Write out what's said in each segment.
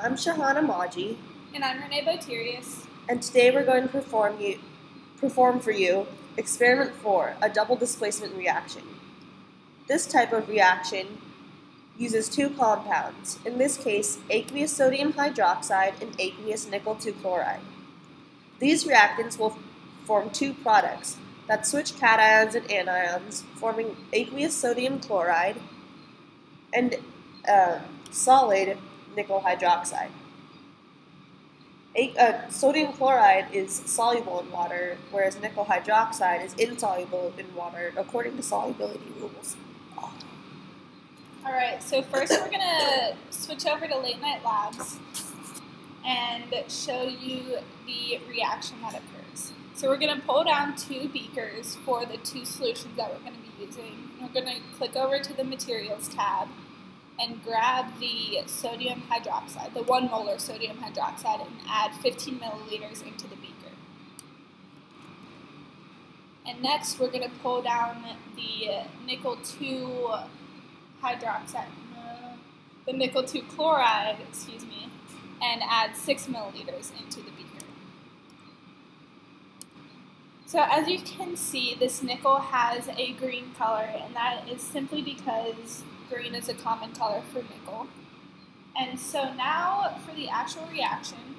I'm Shahana Maji, And I'm Renee Boterius. and today we're going to perform for you Experiment 4, a double displacement reaction. This type of reaction uses two compounds, in this case aqueous sodium hydroxide and aqueous nickel 2 chloride. These reactants will form two products that switch cations and anions, forming aqueous sodium chloride and solid nickel hydroxide. Sodium chloride is soluble in water, whereas nickel hydroxide is insoluble in water according to solubility rules. Alright, so first we're going to switch over to Late Night Labs and show you the reaction that occurs. So we're going to pull down two beakers for the two solutions that we're going to be using. We're going to click over to the Materials tab and grab the sodium hydroxide, the 1 molar sodium hydroxide, and add 15 milliliters into the beaker. And next we're going to pull down the nickel 2 hydroxide, the nickel 2 chloride, and add 6 milliliters into the beaker. So as you can see, this nickel has a green color, and that is simply because green is a common color for nickel. And so now for the actual reaction,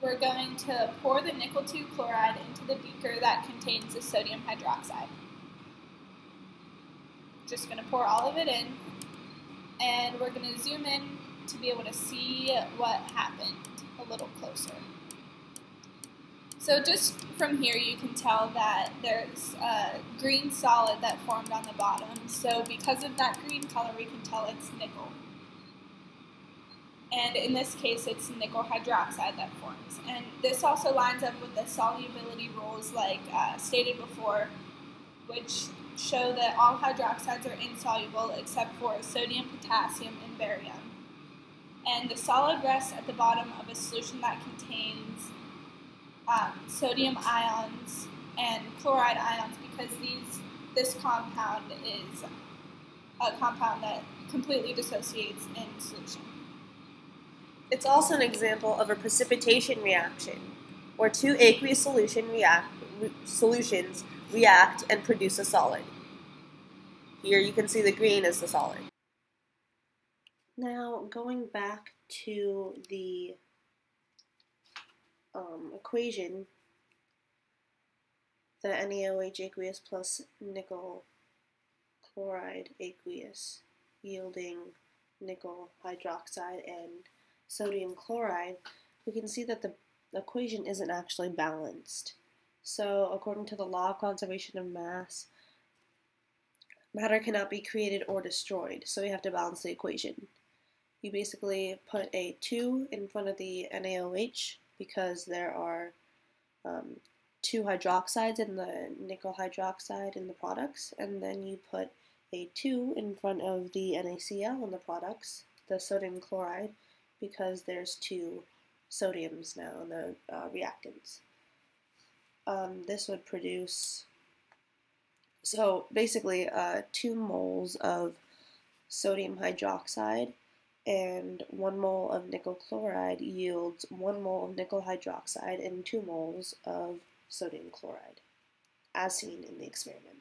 we're going to pour the nickel 2 chloride into the beaker that contains the sodium hydroxide. Just going to pour all of it in, and we're going to zoom in to be able to see what happened a little closer. So just from here you can tell that there's a green solid that formed on the bottom. So because of that green color we can tell it's nickel. And in this case it's nickel hydroxide that forms. And this also lines up with the solubility rules like stated before, which show that all hydroxides are insoluble except for sodium, potassium, and barium. And the solid rests at the bottom of a solution that contains sodium ions and chloride ions because this compound is a compound that completely dissociates in solution. It's also an example of a precipitation reaction, where two aqueous solutions react and produce a solid. Here you can see the green is the solid. Now going back to the equation, the NaOH aqueous plus nickel chloride aqueous yielding nickel hydroxide and sodium chloride, we can see that the equation isn't actually balanced. So according to the law of conservation of mass, matter cannot be created or destroyed, so we have to balance the equation. You basically put a 2 in front of the NaOH because there are two hydroxides in the nickel hydroxide in the products, and then you put a 2 in front of the NaCl in the products, the sodium chloride, because there's two sodiums now in the reactants. This would produce, so basically 2 moles of sodium hydroxide and 1 mole of nickel chloride yields 1 mole of nickel hydroxide and 2 moles of sodium chloride, as seen in the experiment.